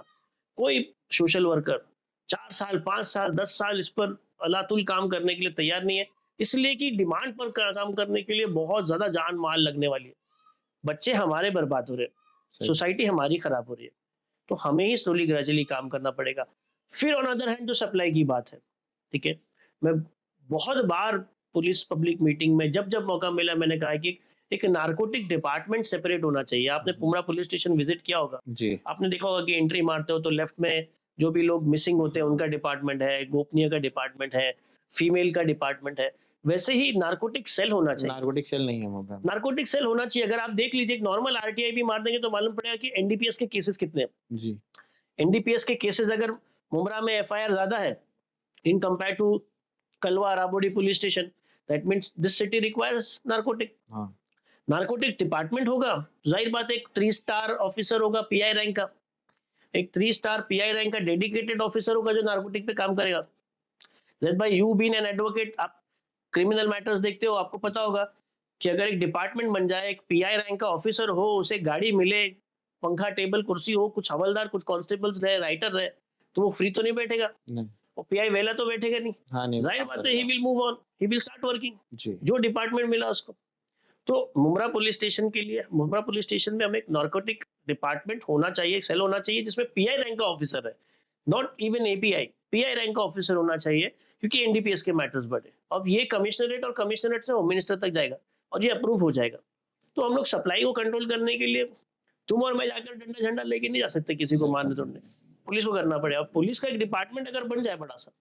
कोई सोशल वर्कर 4 साल 5 साल 10 साल इस पर अलातुल काम करने के लिए तैयार नहीं है, इसलिए कि डिमांड पर काम करने के लिए बहुत ज्यादा जान माल लगने वाली है। बच्चे हमारे बर्बाद हो रहे हैं, सही। सोसाइटी हमारी खराब हो रही है। तो हमें ही स्लोली ग्रेजुअली काम करना पड़ेगा। फिर ऑन अदर हैंड जो सप्लाई की बात है, ठीक है, मैं बहुत बार पुलिस पब्लिक मीटिंग में जब जब मौका मिला मैंने कहा कि एक नारकोटिक डिपार्टमेंट सेपरेट होना चाहिए। आपने पुमरा पुलिस स्टेशन विजिट किया होगा, जी। आपने देखा होगा कि एंट्री मारते हो तो लेफ्ट में जो भी लोग मिसिंग होते हैं उनका डिपार्टमेंट है, गोपनीय का डिपार्टमेंट है, फीमेल का डिपार्टमेंट है। वैसे ही नारकोटिक सेल होना चाहिए। नारकोटिक सेल नहीं है मुमरा में। नारकोटिक सेल होना चाहिए। अगर आप देख लीजिए, एक नॉर्मल आरटीआई भी मार देंगे तो मालूम पड़ेगा कि एनडीपीएस के केसेस कितने हैं। जी। एनडीपीएस के केसेस अगर मुमरा में एफआईआर ज्यादा है in compare to Kalwa Rabodi police station, that means this city requires narcotic. हाँ। नारकोटिक डिपार्टमेंट होगा, जाहिर बात है एक 3 स्टार ऑफिसर होगा पीआई रैंक का, एक 3 स्टार पीआई रैंक का डेडिकेटेड ऑफिसर होगा जो नारकोटिक पे काम करेगा। जैद भाई, यू बीन एन एडवोकेट, आप क्रिमिनल मैटर्स देखते हो, आपको पता होगा कि अगर एक डिपार्टमेंट बन जाए, एक पीआई रैंक का ऑफिसर हो, उसे गाड़ी मिले, पंखा टेबल कुर्सी हो, कुछ हवलदार कुछ कांस्टेबल्स रहे, राइटर रहे, तो वो फ्री तो नहीं बैठेगा, नहीं, वो पीआई वेला तो बैठेगा नहीं। हाँ नहीं, जाहिर काम बात है, ही करेगा। Will move on, he will start working, जी, जो डिपार्टमेंट मिला उसको। तो मुमरा पुलिस स्टेशन के लिए, मुमरा पुलिस स्टेशन में हमें एक नार्कोटिक डिपार्टमेंट होना चाहिए, एक सेल होना चाहिए जिसमें पीआई रैंक का ऑफिसर है, not even API, pi rank का ऑफिसर होना चाहिए, क्योंकि एनडीपीएस के मैटर्स बढ़े। अब ये कमिश्नरेट और कमिश्नरेट से होम मिनिस्टर तक जाएगा और ये अप्रूव हो जाएगा। तो हम लोग सप्लाई को कंट्रोल करने के लिए तुम और मैं जाकर डंडा झंडा लेके नहीं जा सकते किसी को मारने तोड़ने, पुलिस को करना पड़ेगा। पुलिस का एक डिपार्टमेंट अगर बन जाए बड़ा सा,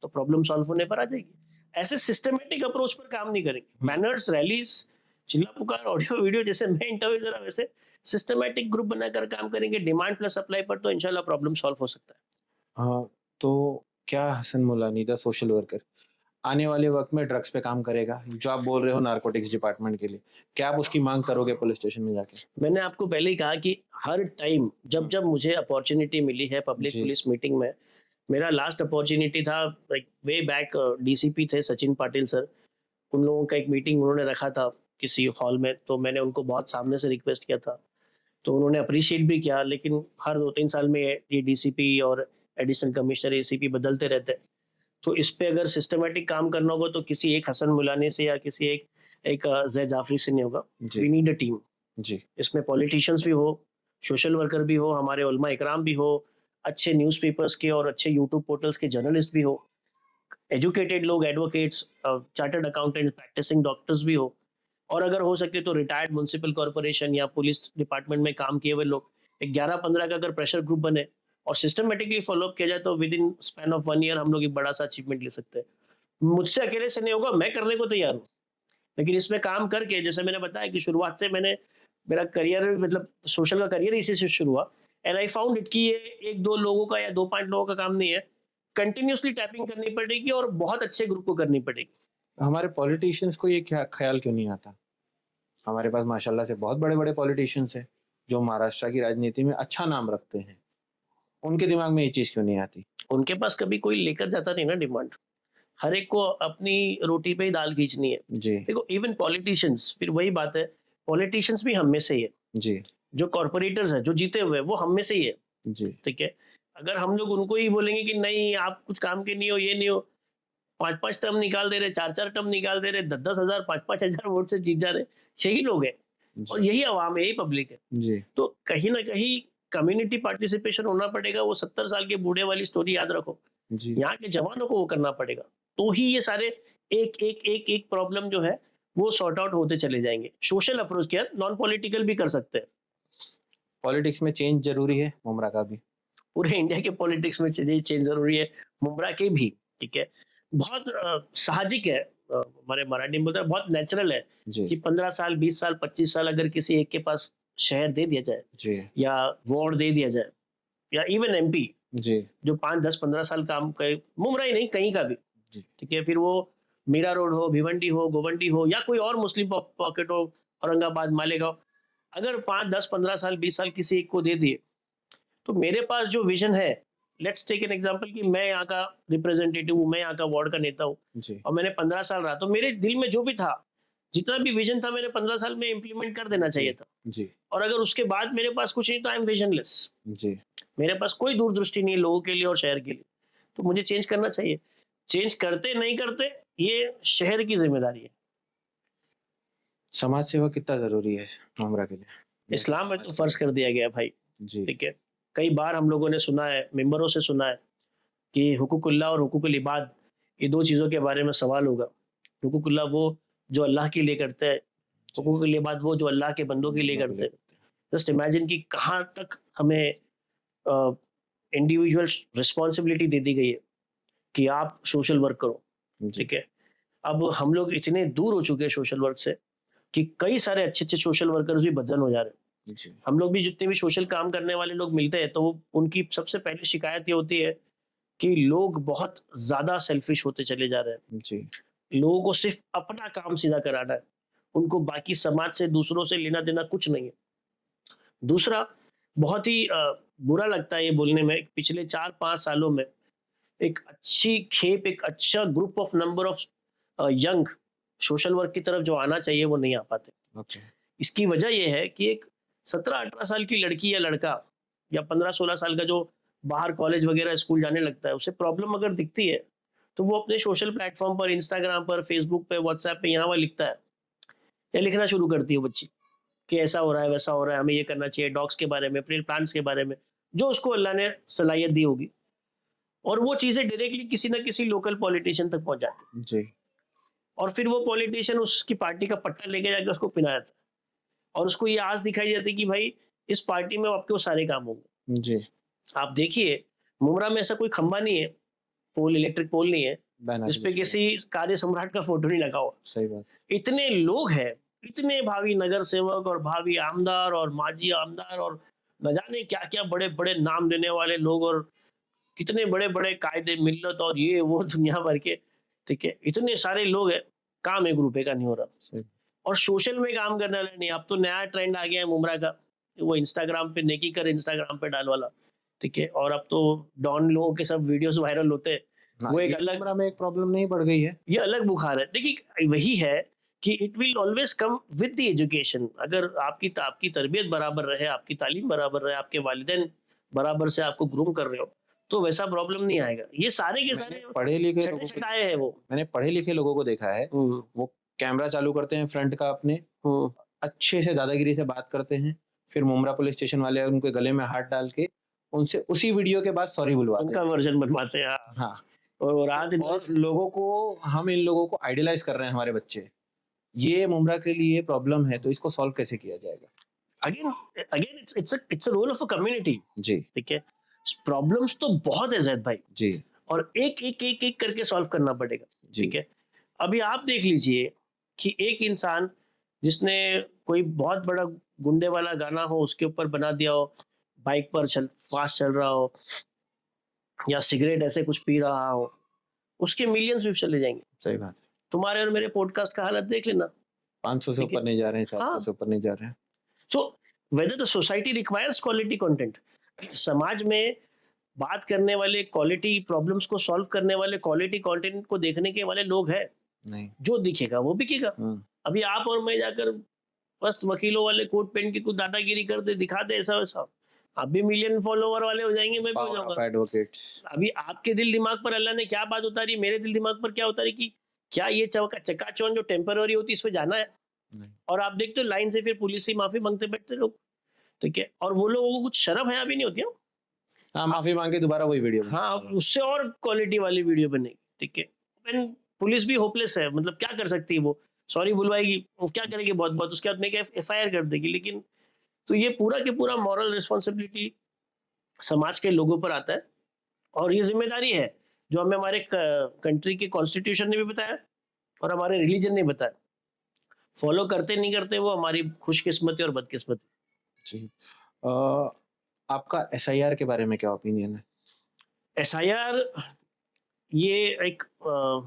तो प्रॉब्लम सॉल्व होने पर आ जाएगी। ऐसे सिस्टमेटिक अप्रोच पर काम नहीं करेंगे। मैनर्स, रैलीज, चिल्ला पुकार, ऑडियो वीडियो, जैसे मैं इंटरव्यू दे रहा हूं, वैसे सिस्टमेटिक ग्रुप बनाकर काम करेंगे डिमांड प्लस सप्लाई पर, तो इंशाल्लाह प्रॉब्लम सॉल्व हो सकता है। हाँ, तो क्या Hasan Mulani the social worker आने वाले वक्त में ड्रग्स पे काम करेगा, जो आप बोल रहे हो नारकोटिक्स डिपार्टमेंट के लिए, क्या आप उसकी मांग करोगे पुलिस स्टेशन में जाके? मैंने आपको पहले ही कहा कि हर टाइम जब जब मुझे अपॉर्चुनिटी मिली है पब्लिक जी, पुलिस मीटिंग में, मेरा लास्ट अपॉर्चुनिटी था लाइक वे बैक, डीसीपी थे सचिन पाटिल सर, उन लोगों का एक मीटिंग उन्होंने रखा था किसी हॉल में, तो मैंने उनको बहुत सामने से रिक्वेस्ट किया था, तो उन्होंने अप्रिशिएट भी किया। लेकिन हर 2-3 साल में ये डीसीपी और एडिशनल कमिश्नर एसीपी बदलते रहते हैं, तो इस पे अगर सिस्टमेटिक काम करना होगा तो किसी एक हसन मुलानी से या किसी एक एक जैद जाफरी से नहीं होगा। जी, वी नीड अ टीम। जी, इसमें पॉलिटिशियंस भी हो, सोशल वर्कर भी हो, हमारे उलमा इकराम भी हो, अच्छे न्यूज़पेपर्स के और अच्छे यूट्यूब पोर्टल्स के जर्नलिस्ट भी हो, एजुकेटेड लोग, advocates, chartered accountants, practising doctors भी हो, और अगर हो सके तो रिटायर्ड म्युनिसिपल कॉर्पोरेशन या पुलिस डिपार्टमेंट में काम किए हुए लोग, एक 11-15 का अगर प्रेशर ग्रुप बने और सिस्टमेटिकली फॉलो अप किया जाए, तो with in span of 1 year हम लोग एक बड़ा सा अचीवमेंट ले सकते हैं। मुझसे अकेले से नहीं होगा, मैं करने को तैयार हूँ, लेकिन इसमें काम करके, जैसे मैंने बताया कि शुरुआत से मैंने मेरा करियर, मतलब सोशल का करियर इसी से शुरू हुआ, एंड आई फाउंड इट कि ये 1-2 लोगों का या 2-5 लोगों का काम नहीं है, कंटिन्यूअसली टैपिंग करनी पड़ेगी और बहुत अच्छे ग्रुप को करनी पड़ेगी। हमारे पॉलिटिशियंस को ये क्या ख्याल क्यों नहीं आता? हमारे पास माशाल्लाह से बहुत बड़े-बड़े पॉलिटिशियंस हैं, जो महाराष्ट्र की राजनीति में अच्छा नाम रखते हैं। उनके दिमाग में ये चीज़ क्यों नहीं आती? उनके पास कभी कोई लेकर जाता नहीं ना डिमांड, हर एक को अपनी रोटी पे ही दाल खींचनी है। जी, देखो इवन पॉलिटिशियंस, फिर वही बात है, पॉलिटिशियंस भी हम में से ही है, जी, जो कॉर्पोरेटर्स है, जो जीते हुए हैं, वो हम में से ही है। जी, ठीक है, अगर हम लोग उनको ही बोलेंगे कि नहीं आप कुछ काम के नहीं हो, ये नहीं हो, 5-5 टर्म निकाल दे रहे, 4-4 टर्म निकाल दे रहे, 10-10 हजार, 5-5 हजार वोट से जीत जा रहे, यही लोग हैं और जी, यही आवाम है, यही पब्लिक है। जी, तो कहीं ना कहीं कम्युनिटी पार्टिसिपेशन होना पड़ेगा। वो 70 साल के बूढ़े वाली स्टोरी याद रखो, जी। यहाँ के जवानों को वो करना पड़ेगा, तो ही ये सारे एक एक एक एक प्रॉब्लम जो है वो सॉर्ट आउट होते चले जाएंगे। सोशल अप्रोच किया, नॉन पॉलिटिकल भी कर सकते हैं। पॉलिटिक्स में चेंज ज़रूरी है, मुमरा का भी। पूरे इंडिया के पॉलिटिक्स में चेंज जरूरी है, मुमरा के भी। ठीक है, बहुत साहजिक है, हमारे मराठी में बोलते हैं बहुत नेचुरल है जी, कि 15 साल 20 साल 25 साल अगर किसी एक के पास शहर दे दिया जाए जी, या वार्ड दे दिया जाए या इवन एमपी जी, जो 5-10-15 साल काम करे, मुमरा ही नहीं कहीं का भी, जी, ठीक है, फिर वो मीरा रोड हो, भिवंडी हो, गोवंडी हो या कोई और मुस्लिम पॉकेट हो, औरंगाबाद, मालेगांव, अगर 5-10-15 साल 20 साल किसी एक को दे दिए, तो मेरे पास जो विजन है, लेट्स टेक एन एग्जांपल कि मैं यहाँ का रिप्रेजेंटेटिव हूँ, मैं यहाँ का वार्ड का नेता हूँ जी, और मैंने 15 साल रहा, तो मेरे दिल में जो भी था, जितना भी विजन था, मैंने 15 साल में इम्प्लीमेंट कर देना चाहिए जी, था। जी, और अगर उसके बाद मेरे पास कुछ नहीं तो आई एम विजनलेस, जी। मेरे पास कोई दूरदृष्टि नहीं है लोगों के लिए और शहर के लिए, तो मुझे चेंज करना चाहिए। चेंज करते नहीं करते ये शहर की जिम्मेदारी है। समाज सेवा कितना ज़रूरी है मुमरा के लिए? इस्लाम में तो फर्ज कर दिया गया है भाई। जी, ठीक है, कई बार हम लोगों ने सुना है, मेंबरों से सुना है कि हुकूकुल्लाह और हुकूकुल इबाद, ये 2 चीज़ों के बारे में सवाल होगा। हुकूकुल्लाह वो जो अल्लाह के लिए करते हैं, हुकूकुल इबाद वो जो अल्लाह के बंदों के लिए लोगों के करते लिए हैं। करते जस्ट इमेजिन कि कहाँ तक हमें इंडिविजुअल रिस्पॉन्सिबिलिटी दे दी गई है कि आप सोशल वर्क करो। हैं। जी, ठीक है, अब हम लोग इतने दूर हो चुके हैं सोशल वर्क से कि कई सारे अच्छे-अच्छे सोशल वर्कर्स भी बदजन हो जा रहे हैं। जी, हम लोग भी जितने भी सोशल काम करने वाले लोग मिलते हैं, तो उनकी सबसे पहली शिकायत ये होती है कि लोग बहुत ज़्यादा सेल्फिश होते चले जा रहे हैं। जी, लोगों को सिर्फ अपना काम सीधा कराना है, उनको बाकी समाज से, दूसरों से लेना देना कुछ नहीं है। दूसरा, बहुत ही बुरा लगता है ये बोलने में, पिछले 4-5 सालों में एक अच्छी खेप, एक अच्छा group of number of young social work की तरफ जो आना चाहिए वो नहीं आ पाते। ओके, इसकी वजह ये है कि एक 17-18 साल की लड़की या लड़का या 15-16 साल का जो बाहर कॉलेज वगैरह स्कूल जाने लगता है, उसे प्रॉब्लम अगर दिखती है तो वो अपने सोशल प्लेटफॉर्म पर, इंस्टाग्राम पर, फेसबुक पे, व्हाट्सएप पे यहाँ वहाँ लिखता है या लिखना शुरू करती है बच्ची कि ऐसा हो रहा है, वैसा हो रहा है, हमें ये करना चाहिए, डॉग्स के बारे में, प्लांट्स के बारे में, जो उसको अल्लाह ने सलाहियत दी होगी। और वो चीजें डायरेक्टली किसी ना किसी लोकल पॉलिटिशियन तक पहुंच जाती है जी और फिर वो पॉलिटिशियन उसकी पार्टी का पट्टा लेके जाके उसको पिलाया जाता है और उसको ये आस दिखाई जाती है कि भाई इस पार्टी में आपके वो सारे काम होंगे। जी आप देखिए, मुमरा में ऐसा कोई खंबा नहीं है, पोल, इलेक्ट्रिक पोल नहीं है बैनर जिसपे किसी कार्य सम्राट का फोटो नहीं लगा हुआ। सही बात इतने लोग हैं, इतने भावी नगर सेवक और भावी आमदार और माजी आमदार और न जाने क्या क्या बड़े बड़े नाम देने वाले लोग और कितने बड़े बड़े कायदे मिल्लत और ये वो दुनिया भर के, ठीक है, इतने सारे लोग हैं, काम 1 रुपए का नहीं हो रहा। सही और सोशल में काम करने वाले नहीं। अब तो नया ट्रेंड आ गया है मुमरा का, वो इंस्टाग्राम पे नेकी कर, इंस्टाग्राम पे डाल वाला, ठीक है। और अब तो डॉन लोगों के सब वीडियोस वायरल होते हैं, वो एक ये अलग, उम्र में एक प्रॉब्लम नहीं बढ़ गई है। ये अलग बुखार है। देखिए वही है कि it will always come with the education. अगर आपकी तरबियत बराबर रहे, आपकी तालीम बराबर रहे, आपके वालिदैन बराबर से आपको ग्रूम कर रहे हो, तो वैसा प्रॉब्लम नहीं आएगा। ये सारे के सारे पढ़े लिखे छठे लोगों को छटाए हैं वो। मैंने पढ़े लिखे लोगों को देखा है, वो कैमरा चालू करते हैं फ्रंट का अपने, अच्छे से दादागिरी से बात करते हैं, फिर मुमरा पुलिस स्टेशन वाले उनके गले में हाथ डाल के उनसे उसी वीडियो के बाद सॉरी बुलवाते उनका हैं। वर्जन बनवाते हैं। हाँ, और रात दिन और लोगों को, हम इन लोगों को आइडियलाइज कर रहे हैं हमारे बच्चे। ये मुमरा के लिए प्रॉब्लम है, तो इसको सॉल्व कैसे किया जाएगा? Again again it's a role of a community, जी ठीक है। प्रॉब्लम्स तो बहुत है जैद भाई, जी और एक एक एक एक करके सॉल्व करना पड़ेगा, जी ठीक है। अभी आप देख लीजिए कि एक इंसान जिसने कोई बहुत बड़ा गुंडे वाला गाना हो उसके ऊपर बना दिया हो, बाइक पर फास्ट चल रहा हो या सिगरेट ऐसे कुछ पी रहा हो, उसके मिलियंस व्यूज चले जाएंगे। सही बात है। तुम्हारे और मेरे पॉडकास्ट का हालत देख लेना, 500 से ठीक है। ऊपर नहीं जा रहे हैं, 400 हाँ। से ऊपर नहीं जा रहे हैं। So whether the society requires quality content, समाज में बात करने वाले, क्वालिटी प्रॉब्लम्स को सॉल्व करने वाले, क्वालिटी कंटेंट को देखने के वाले लोग हैं। नहीं। जो दिखेगा वो बिकेगा। अभी आप और मैं जाकर बस वकीलों वाले कोट पेन की कुछ दादागिरी कर दे, दिखा दे ऐसा वैसा, आप भी मिलियन फॉलोवर वाले हो जाएंगे, मैं भी हो पावर ऑफ जाऊंगा। एडवोकेट्स। अभी आपके दिल दिमाग पर अल्लाह ने क्या बात उतारी, मेरे दिल दिमाग पर क्या उतारी कि क्या ये चकाचौंध जो टेम्पररी होती है इसमें जाना है। नहीं। और आप देखते हो लाइन से फिर पुलिस से माफी मांगते बैठते लोग, ठीक है। और वो लोगों को कुछ शर्म है अभी नहीं होती है। हाँ, माफी मांग के दोबारा वही वीडियो हाँ, उससे और क्वालिटी वाली वीडियो बनेगी, ठीक है। पुलिस भी होपलेस है, मतलब क्या कर सकती है वो, सॉरी बुलवाएगी, वो क्या करेगी, बहुत बहुत उसके बाद में FIR कर देगी। लेकिन तो ये पूरा के पूरा मॉरल रिस्पॉन्सिबिलिटी समाज के लोगों पर आता है, और ये जिम्मेदारी है जो हमें हमारे कंट्री के कॉन्स्टिट्यूशन ने भी बताया और हमारे रिलीजन ने बताया। फॉलो करते नहीं करते वो हमारी खुशकिस्मती और बदकिस्मती। जी। आपका SIR के बारे में क्या ओपिनियन है? SIR ये एक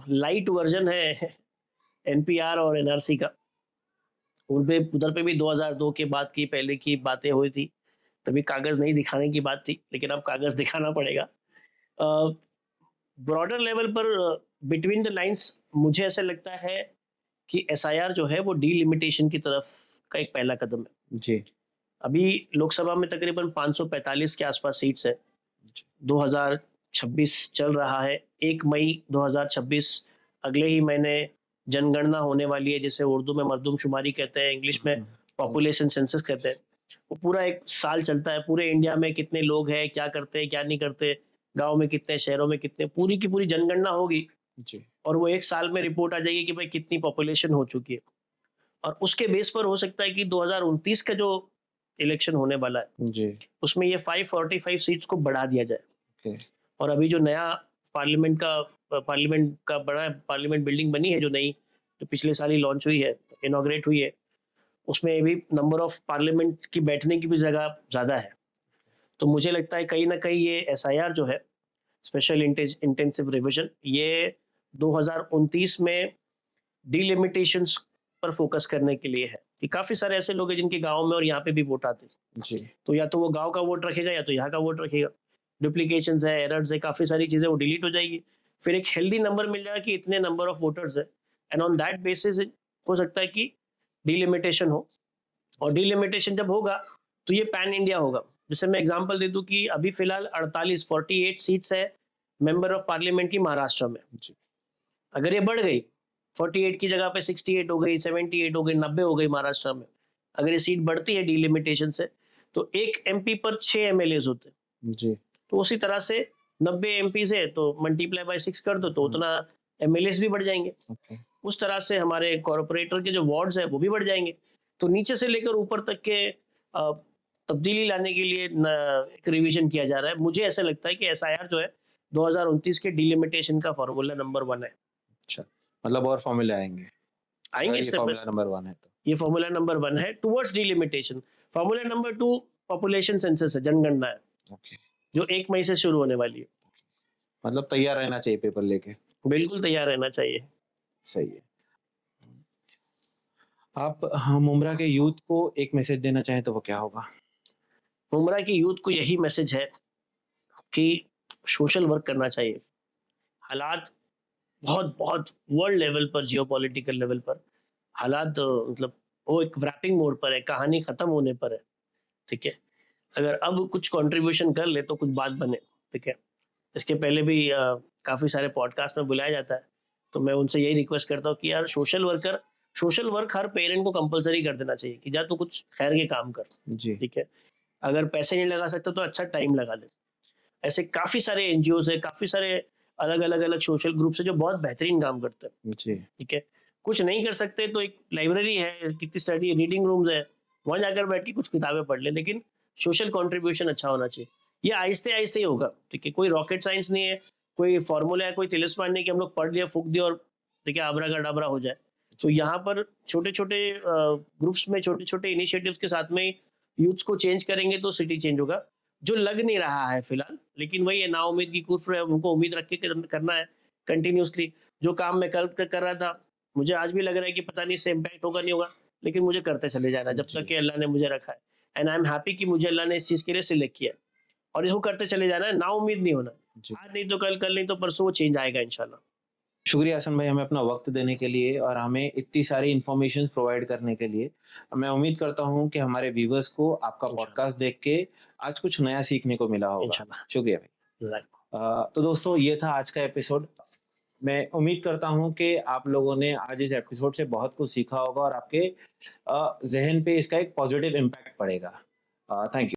लाइट वर्जन है NPR और NRC का। उधर पे भी 2002 के बाद की, पहले की बातें हुई थी, तभी कागज नहीं दिखाने की बात थी, लेकिन अब कागज दिखाना पड़ेगा। ब्रॉडर लेवल पर बिटवीन द लाइंस मुझे ऐसा लगता है कि SIR जो है वो डीलिमिटेशन की तरफ का एक पहला कदम है। जी। अभी लोकसभा में तकरीबन 545 के आसपास सीट्स है, 2026 चल रहा है, 1 मई 2026 अगले ही महीने जनगणना होने वाली है, जिसे उर्दू में मरदूमशुमारी कहते हैं, इंग्लिश में पॉपुलेशन सेंसस कहते हैं। वो पूरा 1 साल चलता है, पूरे इंडिया में कितने लोग हैं, क्या करते हैं क्या नहीं करते, गांव में कितने, शहरों में कितने, पूरी की पूरी जनगणना होगी जी। और वो 1 साल में रिपोर्ट आ जाएगी कि भाई कितनी पॉपुलेशन हो चुकी है। और उसके बेस पर हो सकता है कि 2029 का जो इलेक्शन होने वाला है जी। उसमें ये 545 सीट्स को बढ़ा दिया जाए। Okay. और अभी जो नया पार्लियामेंट का बड़ा पार्लियामेंट बिल्डिंग बनी है, जो नई, जो पिछले साल ही लॉन्च हुई है, इनॉग्रेट हुई है, उसमें भी नंबर ऑफ पार्लियामेंट की बैठने की भी जगह ज़्यादा है। तो मुझे लगता है कहीं ना कहीं ये SIR जो है, स्पेशल इंटेंसिव रिविजन, ये 2029 में डिलिमिटेशंस पर फोकस करने के लिए है कि काफ़ी सारे ऐसे लोग हैं जिनके गाँव में और यहाँ पे भी वोट आते हैं। जी। तो या तो वो गांव का वोट रखेगा या तो यहाँ का वोट रखेगा। डुप्लीकेशंस है, एरर्स है, काफ़ी सारी चीज़ें वो डिलीट हो जाएगी। फिर एक हेल्दी नंबर मिल जाएगा कि इतने नंबर ऑफ वोटर्स है, एंड ऑन दैट बेसिस हो सकता है कि डिलिमिटेशन हो। और डिलिमिटेशन जब होगा तो ये पैन इंडिया होगा। जैसे मैं एग्जांपल दे दूं कि अभी फिलहाल 48 सीट्स है मेंबर ऑफ पार्लियामेंट की महाराष्ट्र में। जी। अगर ये बढ़ गई 48 की जगह पे 68 हो गई, 78 हो गई, 90 हो गई महाराष्ट्र में, अगर ये सीट बढ़ती है डिलिमिटेशन से, तो एक एमपी पर 6 एमएलए होते हैं। जी। तो उसी तरह से 90 एमपी है तो मल्टीप्लाई बाय 6 कर दो तो उतना एमएलए भी बढ़ जाएंगे। ओके। उस तरह से हमारे कॉर्पोरेटर के जो वार्ड्स है वो भी बढ़ जाएंगे। तो नीचे से लेकर ऊपर तक के तब्दीली लाने के लिए एक रिवीजन किया जा रहा है। मुझे ऐसा लगता है कि एसआईआर जो है 2029 के डिलिमिटेशन का फॉर्मूला नंबर 1 है। अच्छा, मतलब और फॉर्मूले आएंगे आएंगे ये स्टेप फॉर्मूला बाय नंबर 1 है तो। ये फॉर्मूला नंबर 1 है towards delimitation. Formula number 2 population census है, जनगणना है, ओके। जो 1 मई से शुरू होने वाली है। मतलब तैयार रहना चाहिए पेपर लेके। बिल्कुल तैयार रहना चाहिए। सही है। आप मुंब्रा के यूथ को एक मैसेज देना चाहें तो वो क्या होगा? मुंब्रा की यूथ को यही मैसेज है कि सोशल वर्क करना चाहिए। हालात बहुत बहुत वर्ल्ड लेवल पर, जियोपॉलिटिकल लेवल पर हालात मतलब वो एक रैपिंग मोड पर है, कहानी खत्म होने पर है। ठीक है, अगर अब कुछ कंट्रीब्यूशन कर ले तो कुछ बात बने। ठीक है, इसके पहले भी काफी सारे पॉडकास्ट में बुलाया जाता है, तो मैं उनसे यही रिक्वेस्ट करता हूँ कि यार सोशल वर्क हर पेरेंट को कंपलसरी कर देना चाहिए कि जा तू कुछ खैर के काम कर। जी। ठीक है, अगर पैसे नहीं लगा सकते तो अच्छा टाइम लगा ले। ऐसे काफी सारे एनजीओ है, काफी सारे अलग अलग सोशल ग्रुप्स है जो बहुत बेहतरीन काम करते हैं। जी। ठीक है, कुछ नहीं कर सकते तो एक लाइब्रेरी है, कितनी स्टडी रीडिंग रूम्स है, वहां जाकर बैठ के कुछ किताबें पढ़ ले, लेकिन सोशल कंट्रीब्यूशन अच्छा होना चाहिए। ये आहिस्ते आहिस्ते ही होगा। ठीक है, कोई रॉकेट साइंस नहीं है, कोई फॉर्मूला है, कोई तिलिस्मान नहीं कि हम लोग पढ़ लिया, फूक दिया और ठीक है आबरा का डाबरा हो जाए। तो यहाँ पर छोटे छोटे ग्रुप्स में, छोटे छोटे इनिशिएटिव्स के साथ में यूथ्स को चेंज करेंगे तो सिटी चेंज होगा, जो लग नहीं रहा है फिलहाल। लेकिन वही है, ना उम्मीद की कुफ्र है, उनको उम्मीद रख के करना है कंटिन्यूसली। जो काम मैं कल कर रहा था, मुझे आज भी लग रहा है कि पता नहीं इससे इम्पैक्ट होगा नहीं होगा, लेकिन मुझे करते चले जाना जब जी। तक कि अल्लाह ने मुझे रखा है। एंड आई एम हैप्पी कि मुझे अल्लाह ने इस चीज के लिए सिलेक्ट किया है, और इसको करते चले जाना है, ना उम्मीद नहीं होना। जी। आज नहीं तो कल, कल नहीं तो परसों वो चेंज आएगा इंशाल्लाह। शुक्रिया हसन भाई, हमें अपना वक्त देने के लिए और हमें इतनी सारी इन्फॉर्मेशन प्रोवाइड करने के लिए। मैं उम्मीद करता हूँ कि हमारे व्यूवर्स को आपका इंशाल्लाह। पॉडकास्ट देख के आज कुछ नया सीखने को मिला होगा। इंशाल्लाह। शुक्रिया भाई। तो दोस्तों, ये था आज का एपिसोड। मैं उम्मीद करता हूँ कि आप लोगों ने आज इस एपिसोड से बहुत कुछ सीखा होगा और आपके ज़हन पे इसका एक पॉजिटिव इम्पैक्ट पड़ेगा। Thank you.